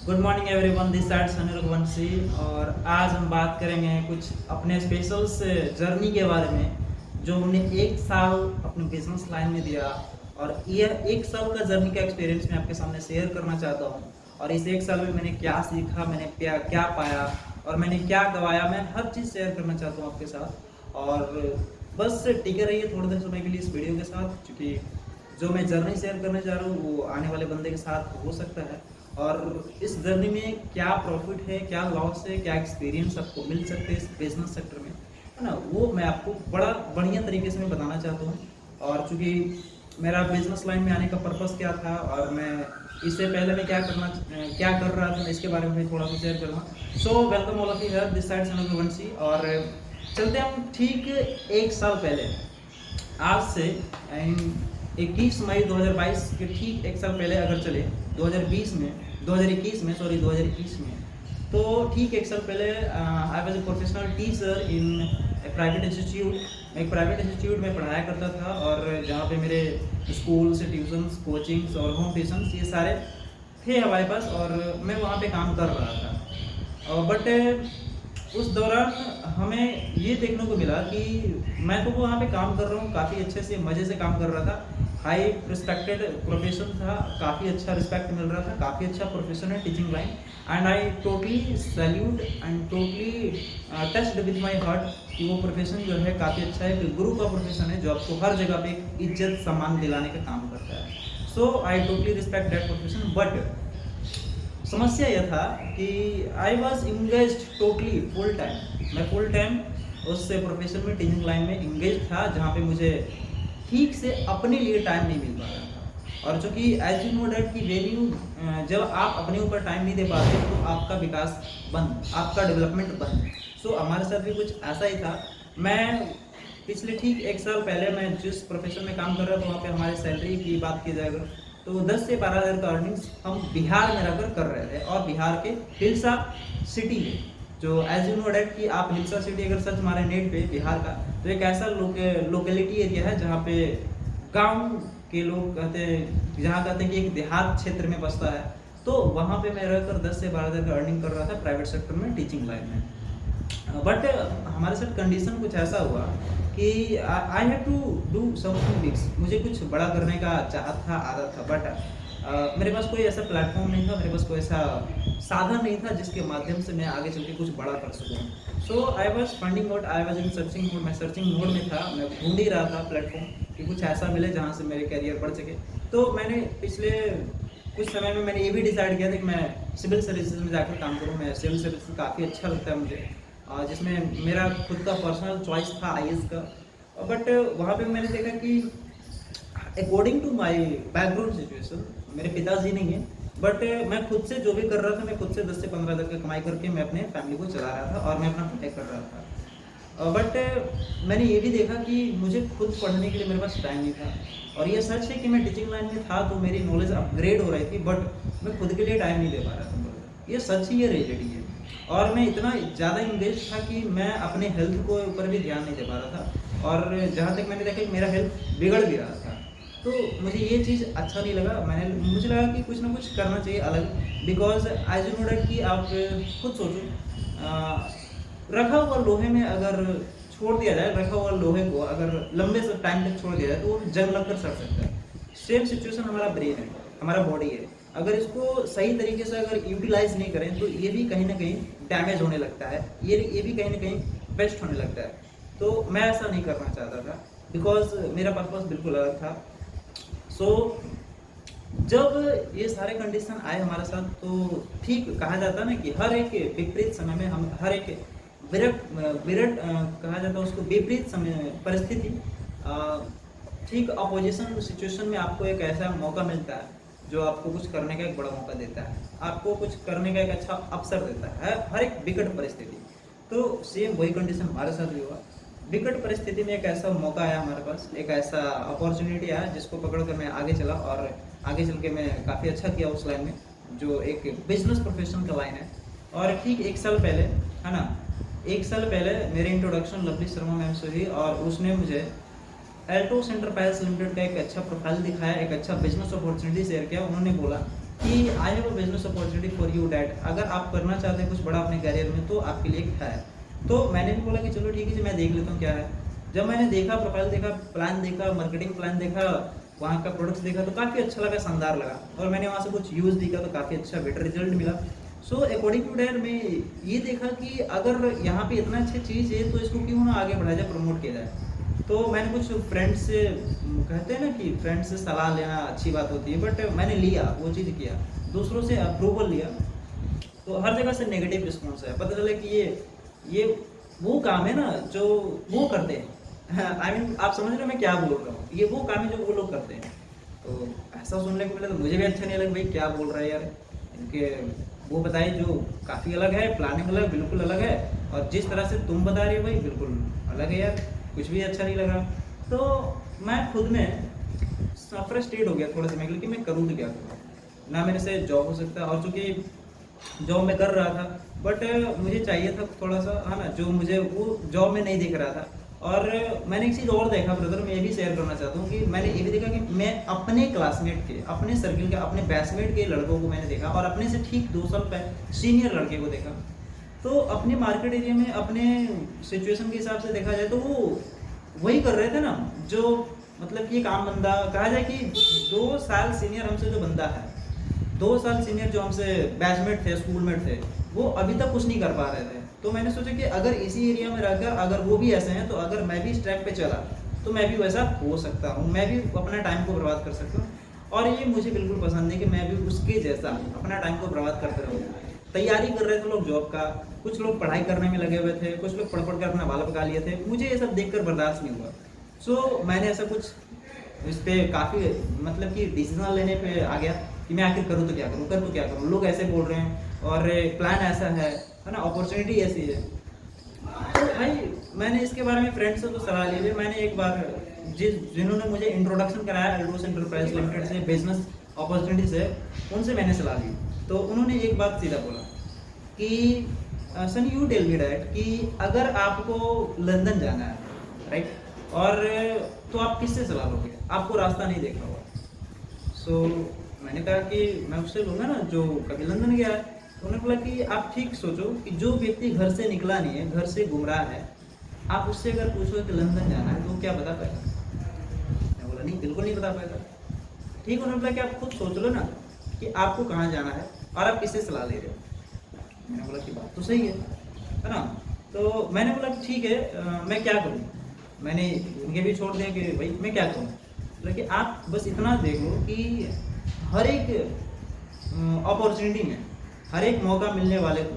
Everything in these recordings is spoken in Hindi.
Good morning everyone, this side Sunny Raghuvanshi. और आज हम बात करेंगे कुछ अपने स्पेशल से जर्नी के बारे में जो हमने एक साल अपने बिजनेस लाइन में दिया। और ये एक साल का जर्नी का एक्सपीरियंस मैं आपके सामने शेयर करना चाहता हूँ। और इस एक साल में मैंने क्या सीखा, मैंने क्या क्या पाया और मैंने क्या गवाया, मैं हर चीज़ शेयर करना चाहता हूँ आपके साथ। और बस टिके रहिए थोड़े देर समय के लिए इस वीडियो के साथ, क्योंकि जो मैं जर्नी शेयर करने जा रहा हूँ वो आने वाले बंदे के साथ हो सकता है। और इस जर्नी में क्या प्रॉफिट है, क्या लॉस है, क्या एक्सपीरियंस आपको मिल सकते हैं इस बिजनेस सेक्टर में, है ना, वो मैं आपको बड़ा बढ़िया तरीके से मैं बताना चाहता हूँ। और चूँकि मेरा बिजनेस लाइन में आने का पर्पस क्या था और मैं इससे पहले मैं क्या कर रहा था, मैं इसके बारे में थोड़ा सा शेयर करूँगा। So welcome all of you here, this side Sunny Raghuvanshi. और चलते हम ठीक एक साल पहले, आज से 21 मई 2022 के ठीक एक साल पहले अगर चले 2021 में, तो ठीक एक साल पहले I was a professional teacher in A private institute. मैं एक प्राइवेट इंस्टीट्यूट में पढ़ाया करता था और जहाँ पे मेरे स्कूल से ट्यूशन्स, कोचिंग्स और होम ट्यूशन्स ये सारे थे हमारे पास, और मैं वहाँ पे काम कर रहा था। बट उस दौरान हमें ये देखने को मिला कि मैं तो वहाँ पे काम कर रहा हूँ, काफ़ी अच्छे से मज़े से काम कर रहा था। हाई रिस्पेक्टेड प्रोफेशन था, काफ़ी अच्छा रिस्पेक्ट मिल रहा था, काफ़ी अच्छा प्रोफेशन है teaching line. And I totally salute and totally touched with my heart कि वो प्रोफेशन जो है काफ़ी अच्छा है, कि गुरु का प्रोफेशन है जो आपको हर जगह पे एक इज्जत सम्मान दिलाने का काम करता है। So I totally respect that profession. But समस्या यह था कि I was engage totally full time, मैं फुल टाइम उस प्रोफेशन में टीचिंग लाइन में इंगेज था, जहाँ पे मुझे ठीक से अपने लिए टाइम नहीं मिल पा रहा था। और चूँकि एज यू नो डैट की वैल्यू, जब आप अपने ऊपर टाइम नहीं दे पाते तो आपका विकास बंद, आपका डेवलपमेंट बंद। सो हमारे साथ भी कुछ ऐसा ही था। मैं पिछले ठीक एक साल पहले मैं जिस प्रोफेशन में काम कर रहा था वहाँ पे हमारी सैलरी की बात की जाएगा तो 10 से 12 हज़ार का अर्निंग्स हम बिहार में रहकर कर रहे थे। और बिहार के हिलसा सिटी में, जो एज यू नो डैट कि आप हिलसा सिटी अगर सर्च मारें नेट पे बिहार का, तो एक ऐसा लोकेलिटी एरिया है जहाँ पे गांव के लोग कहते हैं, जहाँ कहते हैं कि एक देहात क्षेत्र में बसता है। तो वहाँ पे मैं रहकर 10 से 12 हज़ार का अर्निंग कर रहा था प्राइवेट सेक्टर में टीचिंग लाइन में। बट हमारे साथ कंडीशन कुछ ऐसा हुआ कि I have to do something bigs, मुझे कुछ बड़ा करने का चाहत था, आदत था। बट मेरे पास कोई ऐसा प्लेटफॉर्म नहीं था, मेरे पास कोई ऐसा साधन नहीं था जिसके माध्यम से मैं आगे चल के कुछ बड़ा कर सकूँ। So I was finding out, I was in searching mode, मैं सर्चिंग मोड में था, मैं ढूंढ ही रहा था प्लेटफॉर्म कि कुछ ऐसा मिले जहाँ से मेरे कैरियर बढ़ सके। तो मैंने पिछले कुछ समय में मैंने ये भी डिसाइड किया था कि मैं सिविल सर्विसेज में जाकर काम करूँ। मैं सिविल सर्विस काफ़ी अच्छा लगता है मुझे, जिसमें मेरा खुद का पर्सनल चॉइस था आईएएस का। बट वहाँ पे मैंने देखा कि according to my background situation, मेरे पिताजी नहीं है, बट मैं खुद से जो भी कर रहा था, मैं खुद से 10 से 15 हज़ार की कमाई करके मैं अपने फैमिली को चला रहा था और मैं अपना पढ़ाई कर रहा था। बट मैंने ये भी देखा कि मुझे खुद पढ़ने के लिए मेरे पास टाइम नहीं था। और ये सच है कि मैं टीचिंग लाइन में था तो मेरी नॉलेज अपग्रेड हो रही थी, बट मैं खुद के लिए टाइम नहीं दे पा रहा था। ये सच ही, ये रियलिटी है। और मैं इतना ज़्यादा इंगेज था कि मैं अपने हेल्थ को ऊपर भी ध्यान नहीं दे पा रहा था। और जहाँ तक मैंने देखा कि मेरा हेल्थ बिगड़ भी रहा था, तो मुझे ये चीज़ अच्छा नहीं लगा। मुझे लगा कि कुछ ना कुछ करना चाहिए अलग, because as you know that कि आप खुद सोचो, रखा हुआ लोहे में अगर छोड़ दिया जाए, रखा हुआ लोहे को अगर लंबे से टाइम तक छोड़ दिया जाए तो वो जंग लगकर सड़ सकता है। सेम सिचुएशन हमारा ब्रेन है, हमारा बॉडी है। अगर इसको सही तरीके से अगर यूटिलाइज नहीं करें तो ये भी कहीं ना कहीं डैमेज होने लगता है, ये भी कहीं ना कहीं वेस्ट होने लगता है। तो मैं ऐसा नहीं करना चाहता था, बिकॉज मेरा पर्पस बिल्कुल अलग था। सो जब ये सारे कंडीशन आए हमारे साथ, तो ठीक कहा जाता है ना कि हर एक विपरीत समय में हम हर एक विरट कहा जाता है उसको, विपरीत समय परिस्थिति, ठीक अपोजिशन सिचुएशन में आपको एक ऐसा मौका मिलता है जो आपको कुछ करने का एक बड़ा मौका देता है, आपको कुछ करने का एक अच्छा अवसर देता है हर एक विकट परिस्थिति। तो सेम वही कंडीशन हमारे साथ भी हुआ। विकट परिस्थिति में एक ऐसा मौका आया हमारे पास, एक ऐसा अपॉर्चुनिटी आया जिसको पकड़ कर मैं आगे चला, और आगे चल के मैं काफ़ी अच्छा किया उस लाइन में, जो एक बिजनेस प्रोफेशन का लाइन है। और ठीक एक साल पहले, है ना, एक साल पहले मेरी इंट्रोडक्शन लवली शर्मा मैम से हुई, और उसने मुझे एल्टोस एंटरप्राइज लिमिटेड का एक अच्छा प्रोफाइल दिखाया, एक अच्छा बिजनेस अपॉर्चुनिटी शेयर किया। उन्होंने बोला कि I have a business opportunity for you that, अगर आप करना चाहते हैं कुछ बड़ा अपने करियर में तो आपके लिए है। तो मैंने भी बोला कि चलो ठीक है जी, मैं देख लेता हूँ क्या है। जब मैंने देखा, प्रोफाइल देखा, प्लान देखा, मार्केटिंग प्लान देखा, वहाँ का प्रोडक्ट्स देखा तो काफ़ी अच्छा लगा, शानदार लगा, और मैंने वहाँ से कुछ यूज़ देखा तो काफ़ी अच्छा बेटर रिजल्ट मिला। सो अकॉर्डिंग टू डैट मैं ये देखा कि अगर यहाँ पे इतना अच्छी चीज़ है तो इसको क्यों ना आगे बढ़ाया जाए, प्रमोट किया जाए। तो मैंने कुछ फ्रेंड्स से, कहते हैं ना कि फ्रेंड्स से सलाह लेना अच्छी बात होती है, बट मैंने लिया, वो चीज़ किया, दूसरों से अप्रूवल लिया, तो हर जगह से नेगेटिव रिस्पॉन्स है। पता चला कि ये वो काम है ना जो वो करते हैं। आई मीन आप समझ रहे हो मैं क्या बोल रहा हूँ, ये वो काम है जो वो लोग करते हैं। तो ऐसा सुनने को मिला तो मुझे भी अच्छा नहीं लगा, भाई क्या बोल रहा है यार, इनके वो बताए जो काफ़ी अलग है, प्लानिंग अलग, बिल्कुल अलग है, और जिस तरह से तुम बता रही हो भाई बिल्कुल अलग है यार, कुछ भी अच्छा नहीं लगा। तो मैं खुद में फ्रस्ट्रेट हो गया थोड़ा सा, मैं कि मैं करूँ तो क्या करूँ, ना मेरे से जॉब हो सकता, और चूँकि जॉब मैं कर रहा था, बट मुझे चाहिए था थोड़ा सा, है ना, जो मुझे वो जॉब में नहीं दिख रहा था। और मैंने एक चीज़ और देखा ब्रदर, मैं ये भी शेयर करना चाहता हूँ कि मैंने ये भी देखा कि मैं अपने क्लासमेट के, अपने सर्किल के, अपने बैचमेट के लड़कों को मैंने देखा, और अपने से ठीक 2 साल पहले सीनियर लड़के को देखा। तो अपने मार्केट एरिया में, अपने सिचुएशन के हिसाब से देखा जाए तो वो वही कर रहे थे ना, जो मतलब कि एक आम बंदा कहा जाए कि 2 साल सीनियर हमसे जो बंदा है, 2 साल सीनियर जो हमसे बैचमेट थे, स्कूलमेट थे, वो अभी तक कुछ नहीं कर पा रहे थे। तो मैंने सोचा कि अगर इसी एरिया में रहकर अगर वो भी ऐसे हैं, तो अगर मैं भी इस ट्रैक पे चला तो मैं भी वैसा हो सकता हूँ, मैं भी अपना टाइम को बर्बाद कर सकता हूँ। और ये मुझे बिल्कुल पसंद है कि मैं भी उसके जैसा अपना टाइम को बर्बाद करते रहूँ। तैयारी कर रहे थे लोग जॉब का, कुछ लोग पढ़ाई करने में लगे हुए थे, कुछ लोग पढ़ पढ़ कर अपना बाल पका लिए थे, मुझे ये सब देखकर बर्दाश्त नहीं हुआ। सो मैंने ऐसा कुछ इस पे काफ़ी मतलब कि डिसीजन लेने पे आ गया कि मैं आखिर करूँ तो क्या करूँ, कर तो क्या करूँ, लोग ऐसे बोल रहे हैं और प्लान ऐसा है ना, अपॉर्चुनिटी ऐसी है। तो भाई मैंने इसके बारे में फ्रेंड से तो सलाह ली थी। मैंने एक बार जिन्होंने मुझे इंट्रोडक्शन कराया एल्डोस एंटरप्राइज लिमिटेड से, बिजनेस अपॉर्चुनिटी से, उनसे मैंने सलाह ली। तो उन्होंने एक बात सीधा बोला कि सन यू टेल मी डैट कि अगर आपको लंदन जाना है, राइट, और तो आप किससे सलाह लोगे, आपको रास्ता नहीं देखा होगा। सो मैंने कहा कि मैं उससे लूँगा ना जो कभी लंदन गया है। तो उन्होंने बोला कि आप ठीक सोचो कि जो व्यक्ति घर से निकला नहीं है, घर से घूम रहा है, आप उससे अगर पूछो कि लंदन जाना है तो क्या बता पाएगा। मैं बोला नहीं, बिल्कुल नहीं बता पाएगा। ठीक, उन्होंने बोला कि आप खुद सोच लो ना कि आपको कहाँ जाना है और आप किससे सलाह ले रहे हो। मैंने बोला कि बात तो सही है ना। तो मैंने बोला कि ठीक है, मैं क्या करूँ। मैंने उनके भी छोड़ दिया कि भाई मैं क्या करूँ। बोला कि आप बस इतना देख लो कि हर एक अपॉर्चुनिटी में, हर एक मौका मिलने वाले को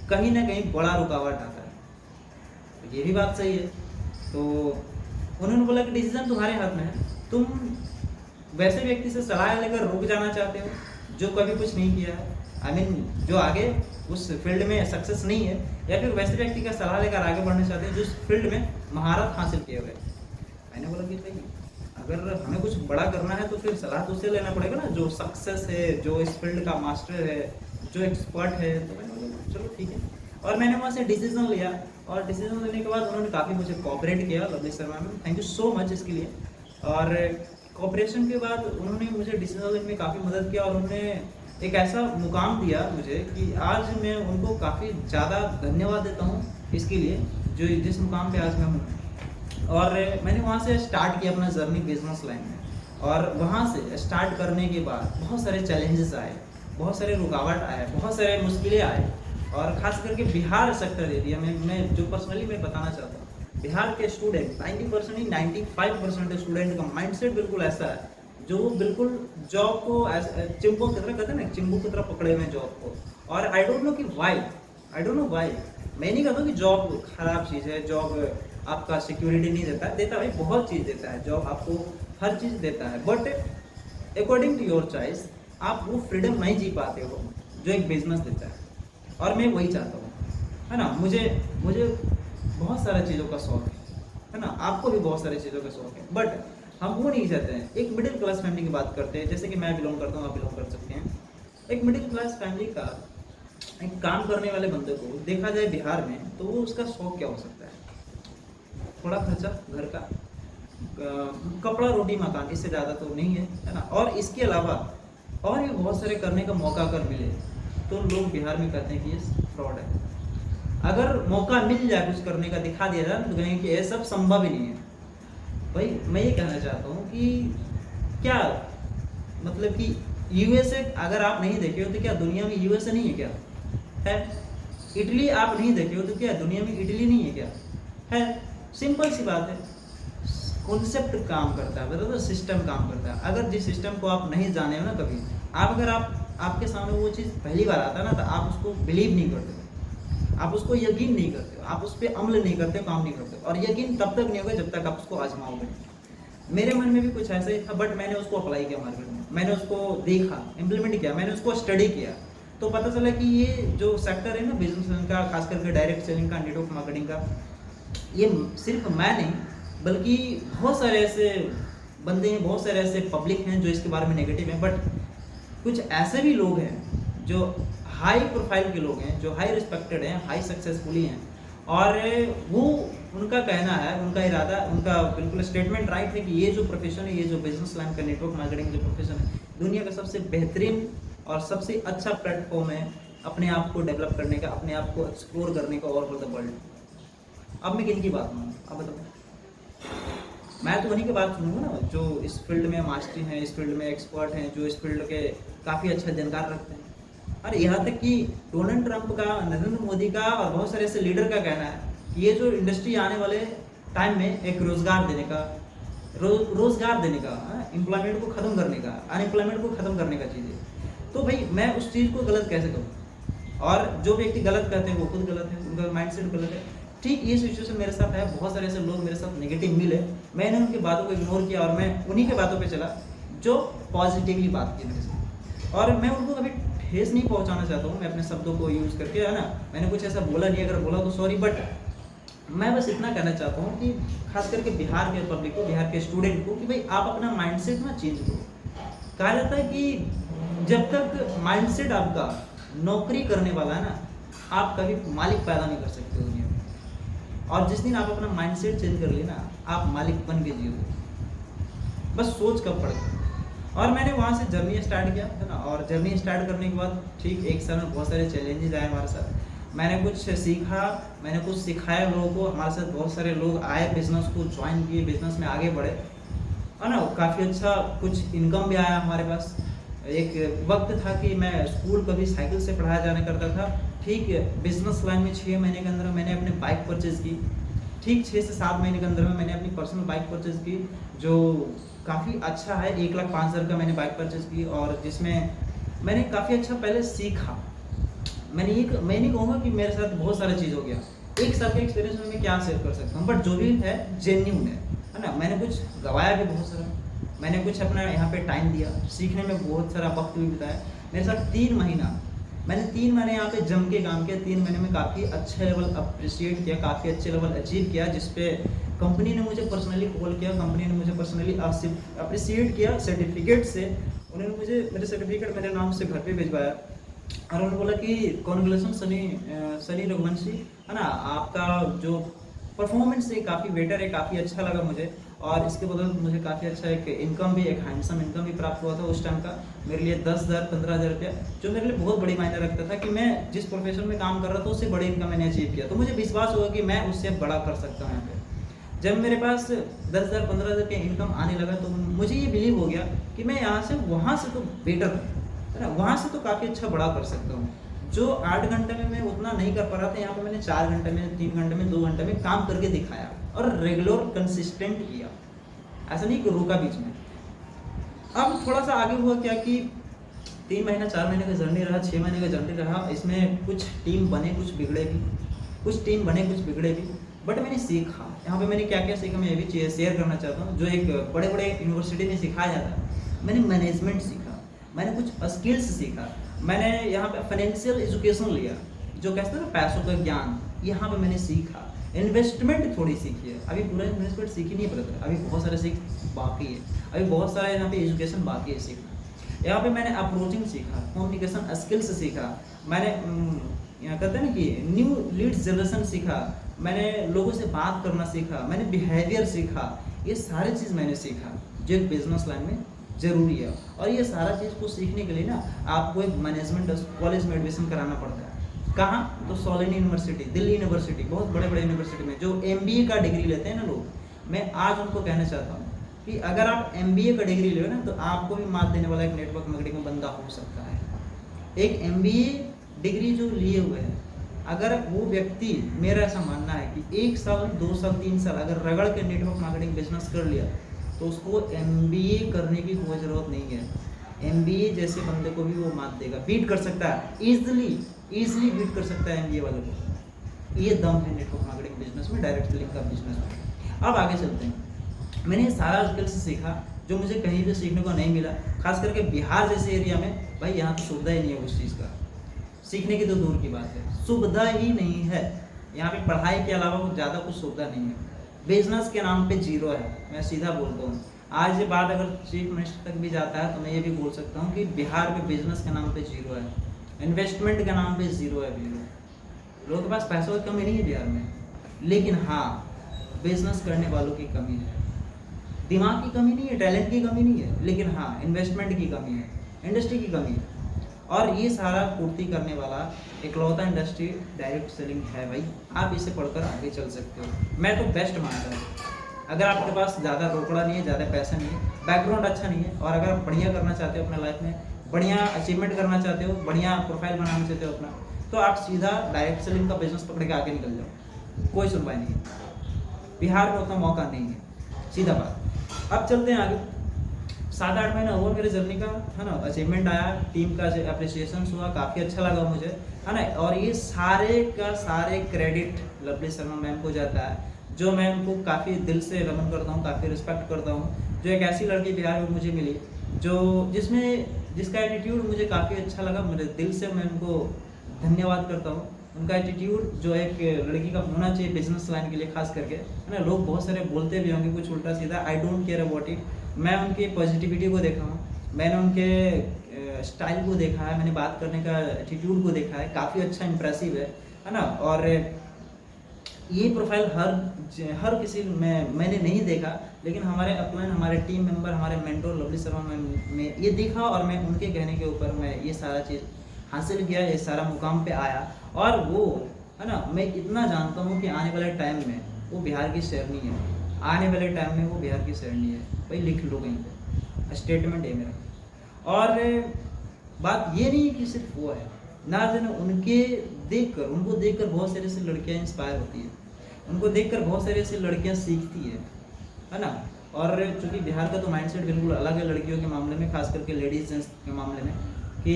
कहीं ना कहीं बड़ा रुकावट आता है। तो ये भी बात सही है। तो उन्होंने बोला कि डिसीजन तुम्हारे हाथ में है, तुम वैसे व्यक्ति से सलाह लेकर रुक जाना चाहते हो जो कभी कुछ नहीं किया है, आई मीन जो आगे उस फील्ड में सक्सेस नहीं है, या फिर वैसे व्यक्ति का सलाह लेकर आगे बढ़ना चाहते हैं जो इस फील्ड में महारत हासिल किए हुए। मैंने बोला कि भाई अगर हमें कुछ बड़ा करना है तो फिर सलाह तो उससे लेना पड़ेगा ना जो सक्सेस है, जो इस फील्ड का मास्टर है, जो एक्सपर्ट है। तो मैंने बोला चलो ठीक है, और मैंने वहाँ से डिसीजन लिया, और डिसीजन लेने के बाद उन्होंने काफ़ी मुझे कोऑपरेट किया। Lovely Sharma ma'am, thank you so much इसके लिए। और कोऑपरेशन के बाद उन्होंने मुझे डिसीजन लेने में काफ़ी मदद किया, और उन्होंने एक ऐसा मुकाम दिया मुझे कि आज मैं उनको काफ़ी ज़्यादा धन्यवाद देता हूँ इसके लिए, जो जिस मुकाम पे आज मैं हूँ। और मैंने वहाँ से स्टार्ट किया अपना जर्नी बिजनेस लाइन में, और वहाँ से स्टार्ट करने के बाद बहुत सारे चैलेंजेस आए, बहुत सारे रुकावट आए, बहुत सारे मुश्किलें आए, और ख़ास करके बिहार सेक्टर एरिया में मैं जो पर्सनली मैं बताना चाहता हूँ, बिहार के स्टूडेंट 90% नहीं 95% स्टूडेंट का माइंडसेट बिल्कुल ऐसा है जो बिल्कुल जॉब को चिंबू की तरह, कहते हैं ना, चिंबू की तरह पकड़े हुए हैं जॉब को। और आई डोंट नो कि why, I don't know why. मैं नहीं कहता कि जॉब खराब चीज़ है, जॉब आपका सिक्योरिटी नहीं देता है, देता भाई बहुत चीज़ देता है, जॉब आपको हर चीज़ देता है, but according to your choice आप वो फ्रीडम नहीं जी पाते हो जो एक बिजनेस देता है। और मैं वही चाहता हूँ, है ना। मुझे बहुत सारी चीज़ों का शौक है ना, आपको भी बहुत सारी चीज़ों का शौक है, बट हम वो नहीं चाहते हैं। एक मिडिल क्लास फैमिली की बात करते हैं, जैसे कि मैं बिलोंग करता हूँ, आप बिलोंग कर सकते हैं। एक मिडिल क्लास फैमिली का एक काम करने वाले बंदे को देखा जाए बिहार में, तो वो उसका शौक क्या हो सकता है, थोड़ा खर्चा घर का, कपड़ा रोटी मकान, इससे ज़्यादा तो नहीं है, है ना। और इसके अलावा और ये बहुत सारे करने का मौका अगर मिले तो लोग बिहार में कहते हैं कि ये फ्रॉड है। अगर मौका मिल जाए कुछ करने का, दिखा दिया जाए तो कहेंगे कि ये सब संभव ही नहीं है। भाई मैं ये कहना चाहता हूँ कि क्या मतलब कि यूएसए अगर आप नहीं देखे हो तो क्या दुनिया में यूएसए नहीं है क्या? है। इटली आप नहीं देखे हो तो क्या दुनिया में इटली नहीं है क्या? है। सिंपल सी बात है, कॉन्सेप्ट काम करता है, मतलब सिस्टम काम करता है। अगर जिस सिस्टम को आप नहीं जाने हो ना, कभी आप अगर आपके सामने वो चीज़ पहली बार आता है ना, तो आप उसको बिलीव नहीं करते हो, आप उसको यकीन नहीं करते हो, आप उस पर अमल नहीं करते हो, काम नहीं करते हो। और यकीन तब तक नहीं होगा जब तक आप उसको आजमाओगे। मेरे मन में भी कुछ ऐसा ही था, बट मैंने उसको अप्लाई किया मार्केट में, मैंने उसको देखा, इम्प्लीमेंट किया, मैंने उसको स्टडी किया, तो पता चला कि ये जो सेक्टर है ना बिजनेस का, खास करके डायरेक्ट सेलिंग का, नेटवर्क मार्केटिंग का, ये सिर्फ मैं नहीं बल्कि बहुत सारे ऐसे बंदे हैं, बहुत सारे ऐसे पब्लिक हैं जो इसके बारे में नेगेटिव हैं। बट कुछ ऐसे भी लोग हैं जो हाई प्रोफाइल के लोग हैं, जो हाई रिस्पेक्टेड हैं, हाई सक्सेसफुली हैं, और वो उनका कहना है, उनका इरादा, उनका बिल्कुल स्टेटमेंट राइट है कि ये जो प्रोफेशन है, ये जो बिजनेस लाइन का नेटवर्क मार्केटिंग जो प्रोफेशन है, दुनिया का सबसे बेहतरीन और सबसे अच्छा प्लेटफॉर्म है अपने आप को डेवलप करने का, अपने आप को एक्सप्लोर करने का, और द वर्ल्ड। अब मैं किन की बात मानूँ, अब बताओ? मैं तो उन्हीं की बात सुनूंगा ना जो इस फील्ड में मास्टरी हैं, इस फील्ड में एक्सपर्ट हैं, जो इस फील्ड के काफ़ी अच्छा जानकार रखते हैं। अरे यहाँ तक कि डोनाल्ड ट्रंप का, नरेंद्र मोदी का और बहुत सारे ऐसे लीडर का कहना है कि ये जो इंडस्ट्री आने वाले टाइम में एक रोजगार देने का, रोजगार देने का, एम्प्लॉयमेंट को ख़त्म करने का, अनएम्प्लॉयमेंट को ख़त्म करने का चीज़ है। तो भाई मैं उस चीज़ को गलत कैसे कहूँ? और जो व्यक्ति गलत कहते हैं वो खुद गलत है, उनका माइंडसेट गलत है। ठीक ये सिचुएशन मेरे साथ है, बहुत सारे ऐसे लोग मेरे साथ नेगेटिव मिले, मैंने उनकी बातों को इग्नोर किया और मैं उन्हीं के बातों पे चला जो पॉजिटिवली बात की मेरे से। और मैं उनको कभी ठेस नहीं पहुंचाना चाहता हूँ, मैं अपने शब्दों को यूज़ करके, है ना, मैंने कुछ ऐसा बोला नहीं, अगर बोला तो सॉरी। बट मैं बस इतना कहना चाहता हूँ कि खास करके बिहार के पब्लिक को, बिहार के स्टूडेंट को, कि भाई आप अपना माइंडसेट ना चेंज करो। कहा जाता है कि जब तक माइंडसेट आपका नौकरी करने वाला है ना, आप कभी मालिक पैदा नहीं कर सकते दुनिया में। और जिस दिन आप अपना माइंडसेट चेंज कर लिए ना, आप मालिक बन के जियोगे। बस सोच कब पड़ता। और मैंने वहाँ से जर्नी स्टार्ट किया, है ना, और जर्नी स्टार्ट करने के बाद ठीक 1 साल में बहुत सारे चैलेंजेस आए हमारे साथ। मैंने कुछ सीखा, मैंने कुछ सिखाया लोगों को, हमारे साथ बहुत सारे लोग आए, बिजनेस को ज्वाइन किए, बिजनेस में आगे बढ़े, है ना, काफ़ी अच्छा कुछ इनकम भी आया हमारे पास। एक वक्त था कि मैं स्कूल कभी साइकिल से पढ़ाया जाने करता था, ठीक बिजनेस लाइन में 6 महीने के अंदर मैंने अपनी बाइक परचेज़ की। ठीक 6 से 7 महीने के अंदर में मैंने अपनी पर्सनल बाइक परचेज़ की, जो काफ़ी अच्छा है। 1,05,000 का मैंने बाइक परचेज़ की, और जिसमें मैंने काफ़ी अच्छा पहले सीखा। मैं नहीं कहूँगा कि मेरे साथ बहुत सारी चीज़ हो गया, 1 साल का एक्सपीरियंस में मैं क्या शेयर कर सकता हूँ, बट जो भी है जेन्युइन है ना। मैंने कुछ गवाया भी बहुत सारा, मैंने कुछ अपना यहाँ पे टाइम दिया, सीखने में बहुत सारा वक्त भी बिताया। मेरे साथ 3 महीना, मैंने 3 महीने यहाँ पे जम के काम किया। 3 महीने में काफ़ी अच्छे लेवल अप्रिशिएट किया, काफ़ी अच्छे लेवल अचीव किया, जिसपे कंपनी ने मुझे पर्सनली कॉल किया, कंपनी ने मुझे पर्सनली अप्रिशिएट किया सर्टिफिकेट से। उन्होंने मुझे मेरे सर्टिफिकेट मेरे नाम से घर पे भिजवाया, और उन्होंने बोला कि कॉन्ग्रेचुलेसन सनी रघुवंशी, है ना, आपका जो परफॉर्मेंस है काफ़ी बेटर है, काफ़ी अच्छा लगा मुझे। और इसके बदौलत मुझे काफ़ी अच्छा एक इनकम भी, एक हैंडसम इनकम भी प्राप्त हुआ था उस टाइम का, मेरे लिए 10,000 15,000 रुपया, जो मेरे लिए बहुत बड़ी मायने रखता था कि मैं जिस प्रोफेशन में काम कर रहा था उससे बड़ी इनकम मैंने अचीव किया। तो मुझे विश्वास हुआ कि मैं उससे बड़ा कर सकता हूँ यहाँ पे। जब मेरे पास 10,000 15,000 का इनकम आने लगा तो मुझे ये बिलीव हो गया कि मैं यहाँ से, वहाँ से तो बेटर है ना, वहाँ से तो काफ़ी अच्छा बड़ा कर सकता हूँ। जो 8 घंटे में मैं उतना नहीं कर पा रहा था, यहाँ पे मैंने 4 घंटे में, 3 घंटे में, 2 घंटे में काम करके दिखाया, और रेगुलर कंसिस्टेंट किया, ऐसा नहीं कि रुका बीच में। अब थोड़ा सा आगे हुआ क्या कि 3 महीना 4 महीने का जर्नी रहा, 6 महीने का जर्नी रहा। इसमें कुछ टीम बने, कुछ बिगड़े भी, कुछ टीम बने, कुछ बिगड़े भी, बट मैंने सीखा। यहाँ पे मैंने क्या क्या सीखा, मैं ये भी चीज़ शेयर करना चाहता हूँ, जो एक बड़े बड़े यूनिवर्सिटी में सिखाया जाता है। मैंने मैनेजमेंट सीखा, मैंने कुछ स्किल्स सीखा, मैंने यहाँ पे फाइनेंशियल एजुकेशन लिया, जो कहते हैं ना पैसों का ज्ञान, यहाँ पे मैंने सीखा। इन्वेस्टमेंट थोड़ी सीखी है, अभी पूरा इन्वेस्टमेंट सीखी नहीं ब्रदर, अभी बहुत सारे सीख बाकी है, अभी बहुत सारे यहाँ पे एजुकेशन बाकी है सीखना। यहाँ पे मैंने अप्रोचिंग सीखा, कम्युनिकेशन स्किल्स सीखा, मैंने यहाँ कहते हैं ना कि न्यू लीड जनरेशन सीखा, मैंने लोगों से बात करना सीखा, मैंने बिहेवियर सीखा। ये सारी चीज़ मैंने सीखा जो एक बिजनेस लाइन में जरूरी है। और ये सारा चीज़ को सीखने के लिए ना आपको एक मैनेजमेंट कॉलेज में एडमिशन कराना पड़ता है। कहाँ? तो सॉलिन यूनिवर्सिटी, दिल्ली यूनिवर्सिटी, बहुत बड़े बड़े यूनिवर्सिटी में जो MBA का डिग्री लेते हैं ना लोग, मैं आज उनको कहना चाहता हूँ कि अगर आप MBA का डिग्री ले ना तो आपको भी मात देने वाला एक नेटवर्क मार्केटिंग में बंदा हो सकता है। एक MBA डिग्री जो लिए हुए है, अगर वो व्यक्ति, मेरा ऐसा मानना है कि 1 साल 2 साल 3 साल अगर रगड़ के नेटवर्क मार्केटिंग बिजनेस कर लिया तो उसको MBA करने की कोई ज़रूरत नहीं है। MBA जैसे बंदे को भी वो मात देगा, बीट कर सकता है, ईजिली बीट कर सकता है MBA वाले को। ये दम है नेटवर्क मार्केटिंग बिजनेस में, डायरेक्ट सेलिंग का बिजनेस में। अब आगे चलते हैं। मैंने ये सारा स्किल्स सीखा जो मुझे कहीं भी सीखने को नहीं मिला, खास करके बिहार जैसे एरिया में। भाई यहाँ तो सुविधा ही नहीं है उस चीज़ का, सीखने की तो दूर की बात है, सुविधा ही नहीं है यहाँ पे। पढ़ाई के अलावा कुछ ज़्यादा कुछ सुविधा नहीं है। बिजनेस के नाम पे जीरो है, मैं सीधा बोलता हूँ। आज ये बात अगर चीफ मिनिस्टर तक भी जाता है तो मैं ये भी बोल सकता हूँ कि बिहार में बिजनेस के नाम पे जीरो है, इन्वेस्टमेंट के नाम पे जीरो है। लोगों के पास पैसों की कमी नहीं है बिहार में, लेकिन हाँ बिजनेस करने वालों की कमी है। दिमाग की कमी नहीं है, टैलेंट की कमी नहीं है, लेकिन हाँ इन्वेस्टमेंट की कमी है, इंडस्ट्री की कमी है। और ये सारा पूर्ति करने वाला इकलौता इंडस्ट्री डायरेक्ट सेलिंग है भाई। आप इसे पढ़कर आगे चल सकते हो, मैं तो बेस्ट मानता हूँ। अगर आपके पास ज़्यादा रोकड़ा नहीं है, ज़्यादा पैसा नहीं है, बैकग्राउंड अच्छा नहीं है, और अगर आप बढ़िया करना चाहते हो अपने लाइफ में, बढ़िया अचीवमेंट करना चाहते हो, बढ़िया प्रोफाइल बनाना चाहते हो अपना, तो आप सीधा डायरेक्ट सेलिंग का बिजनेस पकड़ के आगे निकल जाओ, कोई सुनवाई नहीं है। बिहार में उतना मौका नहीं है, सीधा बात। अब चलते हैं आगे। 7-8 महीना हुआ मेरे जर्नी का, है ना। अचीवमेंट आया, टीम का अप्रिसिएशन हुआ, काफ़ी अच्छा लगा मुझे, है ना। और ये सारे का सारे क्रेडिट लवली शर्मा मैम को जाता है, जो मैं उनको काफ़ी दिल से नमन करता हूँ, काफ़ी रिस्पेक्ट करता हूँ। जो एक ऐसी लड़की बिहार में मुझे मिली जो जिसका एटीट्यूड मुझे काफ़ी अच्छा लगा, मेरे दिल से मैं उनको धन्यवाद करता हूँ। उनका एटीट्यूड जो एक लड़की का होना चाहिए बिजनेस लाइन के लिए खास करके, है ना। लोग बहुत सारे बोलते भी होंगे कुछ उल्टा सीधा, I don't care about it. मैं उनकी पॉजिटिविटी को देखा हूँ, मैंने उनके स्टाइल को देखा है, मैंने बात करने का एटीट्यूड को देखा है, काफ़ी अच्छा इंप्रेसिव है ना। और ये प्रोफाइल हर किसी में मैंने नहीं देखा, लेकिन हमारे अपलाइन, हमारे टीम मेंबर, हमारे मेंटोर लवली शर्मा में ये देखा, और मैं उनके कहने के ऊपर मैं ये सारा चीज़ हासिल किया, ये सारा मुकाम पे आया। और वो, है ना, मैं इतना जानता हूँ कि आने वाले टाइम में वो बिहार की शेरनी है, आने वाले टाइम में वो बिहार की शेरनी है भाई, लिख लो कहीं पे, स्टेटमेंट है मेरा। और बात ये नहीं कि सिर्फ वो है ना, जो उनको देखकर बहुत सारी ऐसी लड़कियाँ इंस्पायर होती है, उनको देखकर बहुत सारी ऐसी लड़कियाँ सीखती है ना। और चूँकि बिहार का तो माइंडसेट बिल्कुल अलग है लड़कियों के मामले में, खास करके लेडीज जेंट्स के मामले में, कि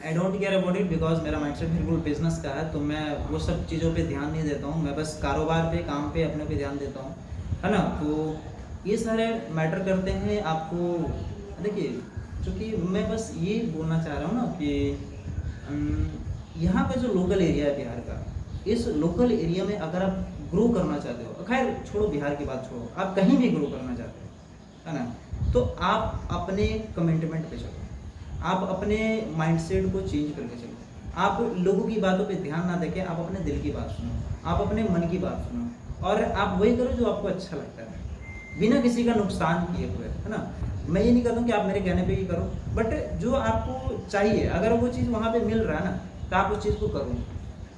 I don't care about it, because मेरा माइंडसेट बिल्कुल बिजनेस का है, तो मैं वो सब चीज़ों पे ध्यान नहीं देता हूँ, मैं बस कारोबार पे, काम पे, अपने पे ध्यान देता हूँ, है ना। तो ये सारे मैटर करते हैं आपको। देखिए, चूँकि मैं बस ये बोलना चाह रहा हूँ ना कि यहाँ पे जो लोकल एरिया है बिहार का, इस लोकल एरिया में अगर आप ग्रो करना चाहते हो, खैर छोड़ो बिहार की बात छोड़ो, आप कहीं भी ग्रो करना चाहते हो, है ना, तो आप अपने कमिटमेंट पे चलो, आप अपने माइंडसेट को चेंज करके चलो, आप लोगों की बातों पे ध्यान ना देके आप अपने दिल की बात सुनो, आप अपने मन की बात सुनो, और आप वही करो जो आपको अच्छा लगता है, बिना किसी का नुकसान किए हुए, है ना। मैं ये नहीं कहता हूँ कि आप मेरे कहने पे ही करो, बट जो आपको चाहिए, अगर वो चीज़ वहाँ पे मिल रहा है ना, तो आप उस चीज़ को करो।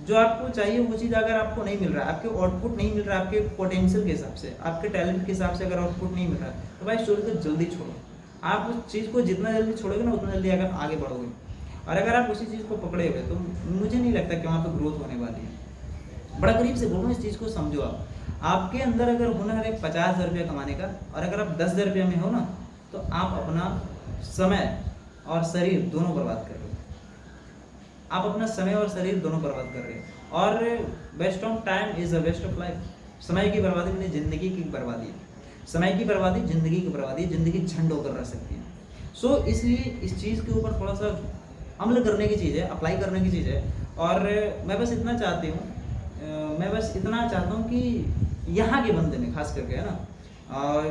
जो आपको चाहिए वो चीज़ अगर आपको नहीं मिल रहा है, आपके आउटपुट नहीं मिल रहा है, आपके पोटेंशियल के हिसाब से, आपके टैलेंट के हिसाब से अगर आउटपुट नहीं मिल रहा है, तो भाई छोड़ कर जल्दी छोड़ो। आप उस चीज़ को जितना जल्दी छोड़ोगे ना, उतना जल्दी अगर आगे बढ़ोगे। और अगर आप उसी चीज़ को पकड़े हुए, तो मुझे नहीं लगता कि वहाँ पर ग्रोथ होने वाली है। बड़ा करीब से बोलूँ, इस चीज़ को समझो। आपके अंदर अगर हुनर है 50,000 रुपया कमाने का, और अगर आप 10,000 रुपया में हो ना, तो आप अपना समय और शरीर दोनों बर्बाद कर रहे हो। आप अपना समय और शरीर दोनों बर्बाद कर रहे हो। और waste of time is a waste of life. समय की बर्बादी मैंने ज़िंदगी की बर्बादी है, समय की बर्बादी ज़िंदगी की बर्बादी है, ज़िंदगी झंड होकर रह सकती है। सो इसलिए इस चीज़ के ऊपर थोड़ा सा अमल करने की चीज़ है, अप्लाई करने की चीज़ है। और मैं बस इतना चाहता हूँ कि यहाँ के बंदे में खास करके, है ना, और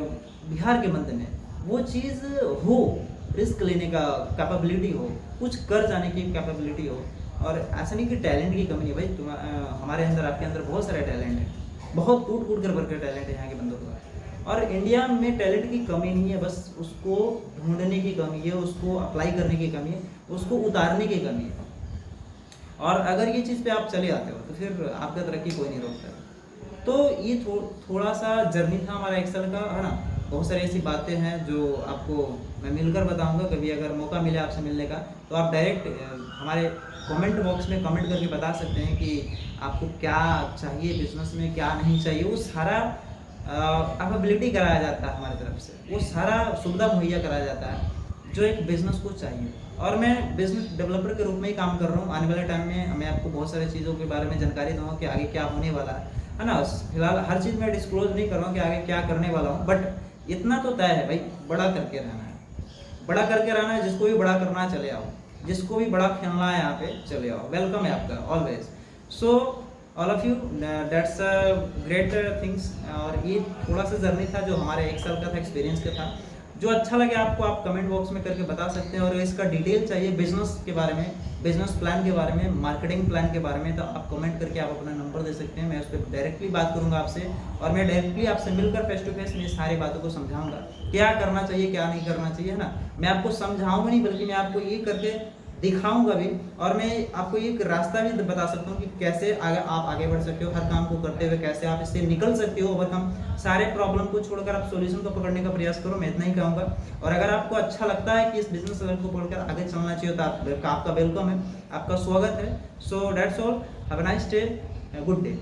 बिहार के बंदे में वो चीज़ हो, रिस्क लेने का कैपेबिलिटी हो, कुछ कर जाने की कैपेबिलिटी हो। और ऐसा नहीं कि टैलेंट की कमी नहीं है भाई, हमारे अंदर, आपके अंदर बहुत सारा टैलेंट है, बहुत कूट कर भर कर टैलेंट है यहाँ के बंदों का। और इंडिया में टैलेंट की कमी नहीं है, बस उसको ढूंढने की कमी है, उसको अप्लाई करने की कमी है, उसको उतारने की कमी है। और अगर ये चीज़ पे आप चले आते हो तो फिर आपका तरक्की कोई नहीं रोकता। तो ये थोड़ा सा जर्नी था हमारा एक्सेल का, है ना। बहुत सारी ऐसी बातें हैं जो आपको मैं मिलकर बताऊंगा, कभी अगर मौका मिले आपसे मिलने का तो आप डायरेक्ट हमारे कमेंट बॉक्स में कमेंट करके बता सकते हैं कि आपको क्या चाहिए बिजनेस में, क्या नहीं चाहिए। वो सारा अवेलेबिलिटी कराया जाता है हमारी तरफ से, वो सारा सुविधा मुहैया कराया जाता है जो एक बिजनेस को चाहिए। और मैं बिजनेस डेवलपर के रूप में ही काम कर रहा हूँ। आने वाले टाइम में मैं आपको बहुत सारी चीज़ों के बारे में जानकारी दूंगा कि आगे क्या होने वाला है ना। फिलहाल हर चीज़ मैं डिस्क्लोज नहीं कर रहा हूँ कि आगे क्या करने वाला हूँ, बट इतना तो तय है भाई, बड़ा करके रहना है, बड़ा करके रहना है। जिसको भी बड़ा करना है चले आओ, जिसको भी बड़ा खेलना है यहाँ पे चले आओ, वेलकम है आपका always. So all of you, that's great things. और ये थोड़ा सा जर्नी था जो हमारे एक साल का था, एक्सपीरियंस का था। जो अच्छा लगे आपको आप कमेंट बॉक्स में करके बता सकते हैं। और इसका डिटेल चाहिए बिजनेस के बारे में, बिजनेस प्लान के बारे में, मार्केटिंग प्लान के बारे में, तो आप कमेंट करके आप अपना नंबर दे सकते हैं। मैं उस पर डायरेक्टली बात करूंगा आपसे, और मैं डायरेक्टली आपसे मिलकर फेस टू फेस में सारी बातों को समझाऊंगा, क्या करना चाहिए क्या नहीं करना चाहिए, है ना। मैं आपको समझाऊंगा नहीं, बल्कि मैं आपको ये करके दिखाऊंगा भी। और मैं आपको एक रास्ता भी बता सकता हूँ कि कैसे आप आगे बढ़ सकते हो, हर काम को करते हुए कैसे आप इससे निकल सकते हो ओवरकम। सारे प्रॉब्लम को छोड़कर आप सॉल्यूशन को पकड़ने का प्रयास करो, मैं इतना ही कहूँगा। और अगर आपको अच्छा लगता है कि इस बिजनेस लेवल को पकड़कर आगे चलना चाहिए तो आपका वेलकम है, आपका स्वागत है। So that's all, have a nice day, good day.